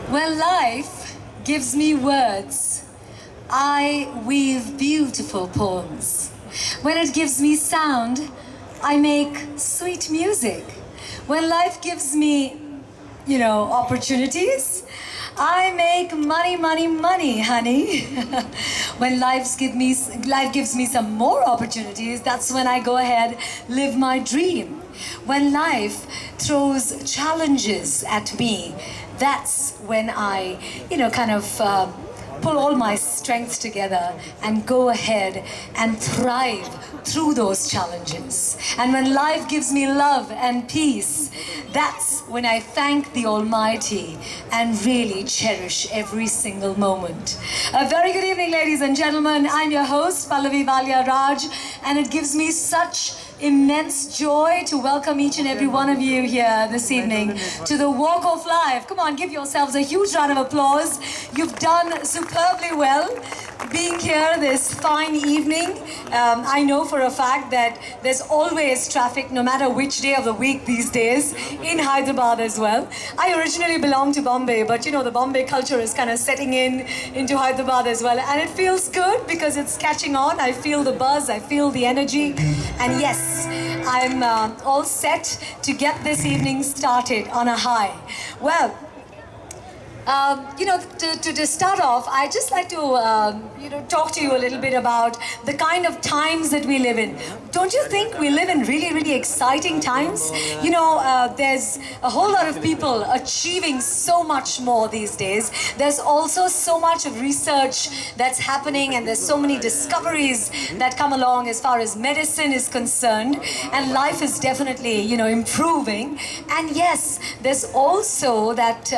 When life gives me words, I weave beautiful poems. When it gives me sound, I make sweet music. When life gives me, opportunities, I make money, money, money, honey. When life gives me some more opportunities, that's when I go ahead, live my dream. When life throws challenges at me, that's when I, pull all my strength together and go ahead and thrive through those challenges. And when life gives me love and peace, that's when I thank the Almighty and really cherish every single moment. A very good evening, ladies and gentlemen. I'm your host, Pallavi Valia Raj, and it gives me such immense joy to welcome each and every one of you here this evening to the Walk of Life. Come on, give yourselves a huge round of applause. You've done superbly well being here this fine evening. I know for a fact that there's always traffic no matter which day of the week these days in Hyderabad as well. I originally belong to Bombay, but the Bombay culture is kind of setting into Hyderabad as well, and it feels good because it's catching on. I feel the buzz, I feel the energy, and yes, I'm all set to get this evening started on a high. Well, to start off, I'd just like to, talk to you a little bit about the kind of times that we live in. Don't you think we live in really, really exciting times? There's a whole lot of people achieving so much more these days. There's also so much of research that's happening, and there's so many discoveries that come along as far as medicine is concerned, and life is definitely, improving. And yes, there's also that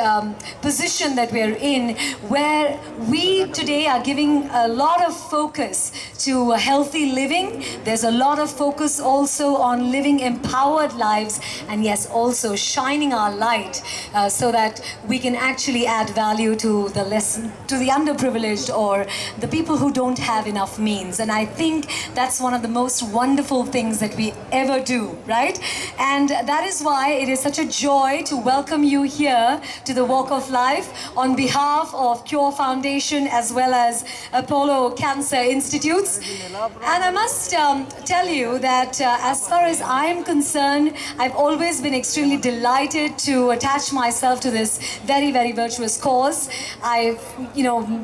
position that we're in where we today are giving a lot of focus to healthy living. There's a lot of focus also on living empowered lives, and yes, also shining our light so that we can actually add value to the underprivileged or the people who don't have enough means. And I think that's one of the most wonderful things that we ever do, right? And that is why it is such a joy to welcome you here to the Walk of Life on behalf of Cure Foundation as well as Apollo Cancer Institutes. And I must tell you that as far as I'm concerned, I've always been extremely delighted to attach myself to this very, very virtuous cause. I,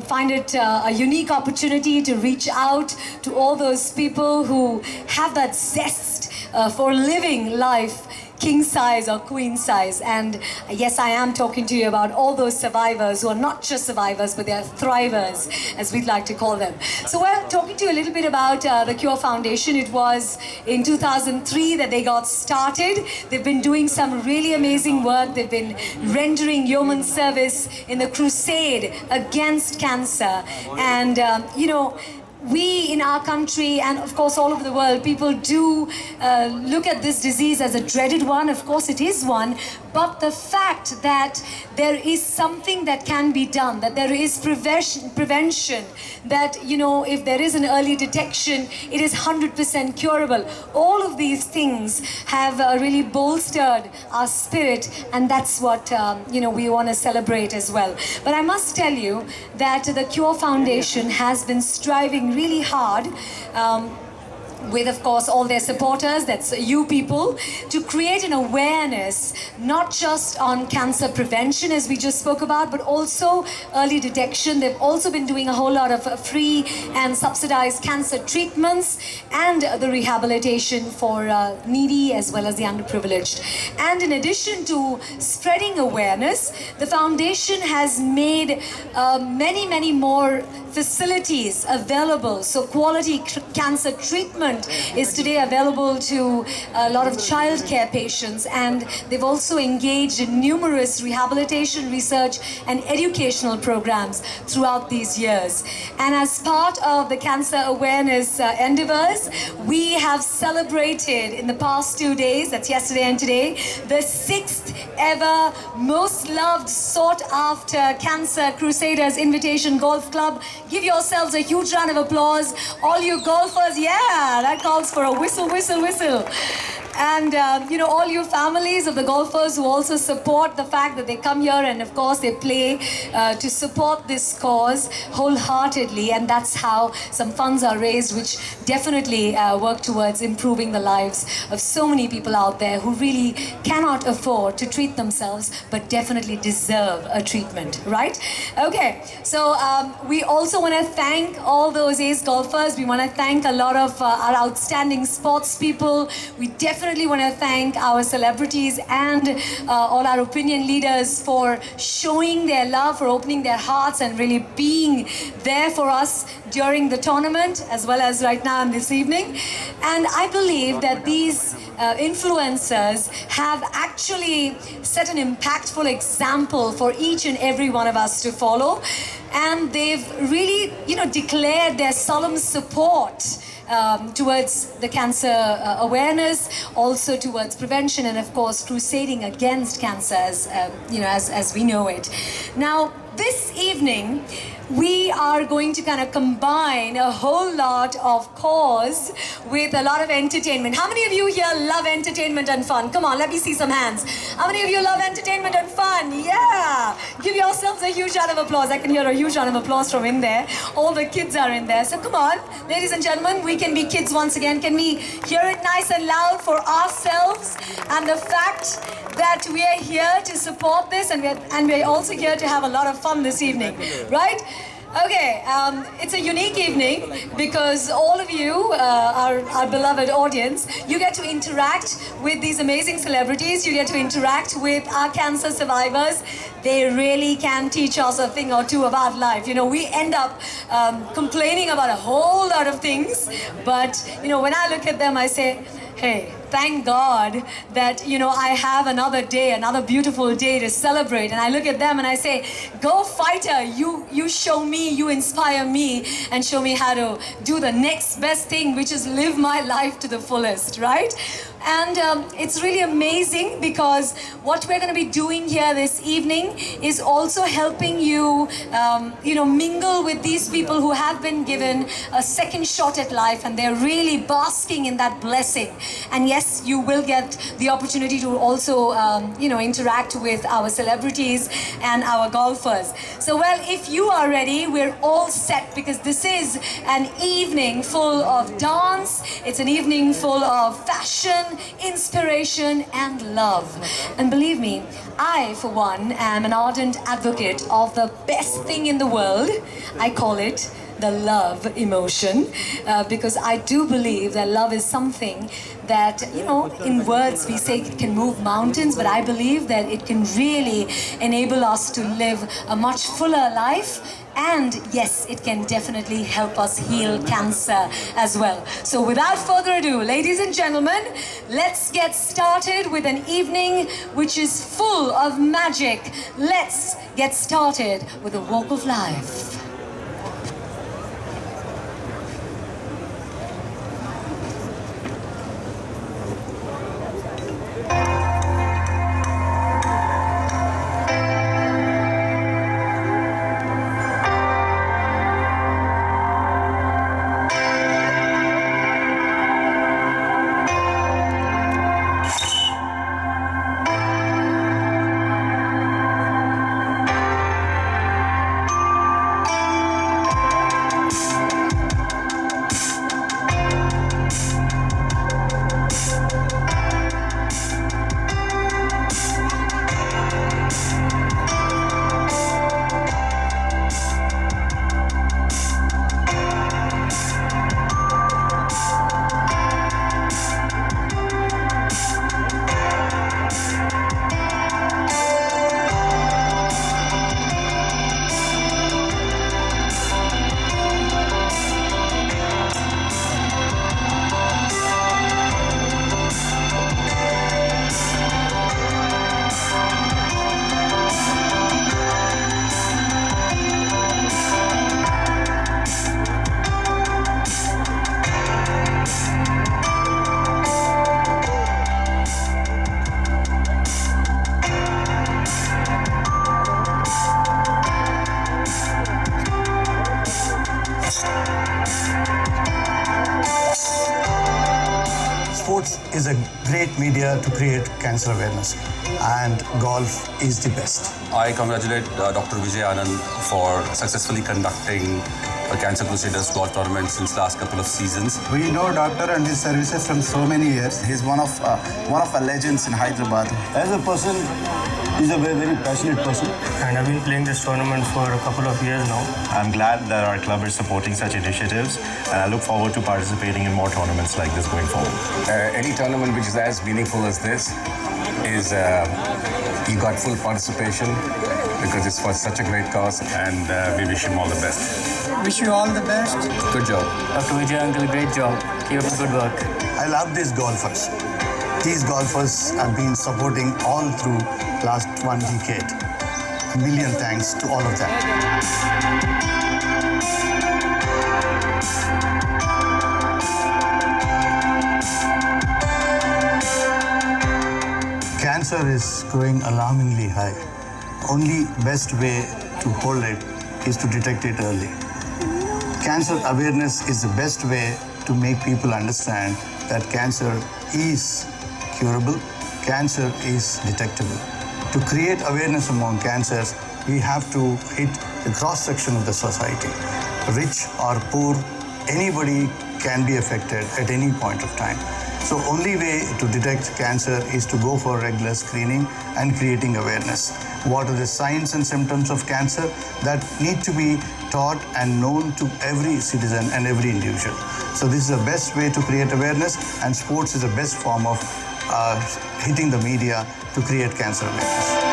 find it a unique opportunity to reach out to all those people who have that zest for living life king size or queen size. And yes, I am talking to you about all those survivors who are not just survivors, but they're thrivers, as we'd like to call them. So we're talking to you a little bit about the Cure Foundation. It was in 2003 that they got started. They've been doing some really amazing work. They've been rendering yeoman service in the crusade against cancer. And, we in our country and of course all over the world, people do look at this disease as a dreaded one. Of course it is one, but the fact that there is something that can be done, that there is prevention, that if there is an early detection, it is 100% curable. All of these things have really bolstered our spirit, and that's what we want to celebrate as well. But I must tell you that the Cure Foundation has been striving really hard with, of course, all their supporters, that's you people, to create an awareness, not just on cancer prevention, as we just spoke about, but also early detection. They've also been doing a whole lot of free and subsidized cancer treatments and the rehabilitation for needy as well as the underprivileged. And in addition to spreading awareness, the foundation has made many, many more facilities available. So quality cancer treatment is today available to a lot of childcare patients, and they've also engaged in numerous rehabilitation, research and educational programs throughout these years. And as part of the cancer awareness endeavors, we have celebrated in the past 2 days, that's yesterday and today, the 6th ever most loved, sought after Cancer Crusaders Invitation Golf Club. Give yourselves a huge round of applause, all you golfers. Yeah, that calls for a whistle, whistle, whistle. And all you families of the golfers who also support the fact that they come here and of course they play to support this cause wholeheartedly, and that's how some funds are raised which definitely work towards improving the lives of so many people out there who really cannot afford to treat themselves but definitely deserve a treatment, right? Okay, so we also want to thank all those ace golfers. We want to thank a lot of our outstanding sports people. We definitely want to thank our celebrities and all our opinion leaders for showing their love, for opening their hearts and really being there for us during the tournament as well as right now and this evening. And I believe that these influencers have actually set an impactful example for each and every one of us to follow, and they've really declared their solemn support towards the cancer awareness, also towards prevention, and of course crusading against cancer as we know it. Now this evening we are going to kind of combine a whole lot of cause with a lot of entertainment. How many of you here love entertainment and fun? Come on, let me see some hands. How many of you love entertainment and fun? Yeah! Give yourselves a huge round of applause. I can hear a huge round of applause from in there. All the kids are in there. So come on, ladies and gentlemen, we can be kids once again. Can we hear it nice and loud for ourselves and the fact that we are here to support this, and we're also here to have a lot of fun this evening, right? Okay, it's a unique evening because all of you, our beloved audience, you get to interact with these amazing celebrities, you get to interact with our cancer survivors. They really can teach us a thing or two about life. We end up complaining about a whole lot of things, but when I look at them, I say, hey, thank God that, I have another day, another beautiful day to celebrate. And I look at them and I say, go fighter, you show me, you inspire me and show me how to do the next best thing, which is live my life to the fullest, right? And it's really amazing because what we're going to be doing here this evening is also helping you, mingle with these people who have been given a second shot at life and they're really basking in that blessing. And yes, you will get the opportunity to also, interact with our celebrities and our golfers. So, well, if you are ready, we're all set because this is an evening full of dance. It's an evening full of fashion, inspiration and love. And believe me, I for one am an ardent advocate of the best thing in the world. I call it the love emotion, because I do believe that love is something that, in words we say it can move mountains, but I believe that it can really enable us to live a much fuller life. And yes, it can definitely help us heal cancer as well. So without further ado, ladies and gentlemen, let's get started with an evening which is full of magic. Let's get started with a walk of life. media to create cancer awareness. And golf is the best. I congratulate Dr. Vijay Anand for successfully conducting a Cancer Crusaders golf tournament since last couple of seasons. We know Doctor and his services from so many years. He's one of our legends in Hyderabad. As a person, he's a very, very passionate person. And I've been playing this tournament for a couple of years now. I'm glad that our club is supporting such initiatives, and I look forward to participating in more tournaments like this going forward. Any tournament which is as meaningful as this is you got full participation because it's for such a great cause, and we wish him all the best. Wish you all the best. Good job. Dr. Vijay uncle, great job. Keep up the good work. I love these golfers. These golfers have been supporting all through last 1 decade. A million thanks to all of them. Cancer is growing alarmingly high. Only best way to hold it is to detect it early. Cancer awareness is the best way to make people understand that cancer is curable, cancer is detectable. To create awareness among cancers, we have to hit the cross-section of the society. Rich or poor, anybody can be affected at any point of time. So only way to detect cancer is to go for regular screening and creating awareness. What are the signs and symptoms of cancer that need to be taught and known to every citizen and every individual. So this is the best way to create awareness, and sports is the best form of hitting the media to create cancer awareness.